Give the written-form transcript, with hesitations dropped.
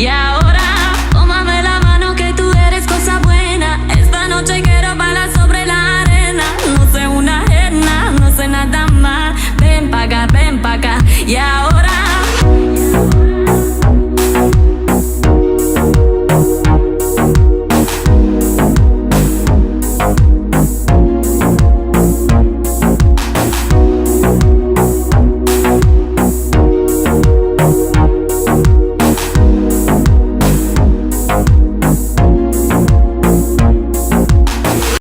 Y ahora, tómame la mano que tú eres cosa buena. Esta noche quiero bailar sobre la arena. No sé una ajena, no sé nada más. Ven pa' acá, ven pa' acá. Y ahora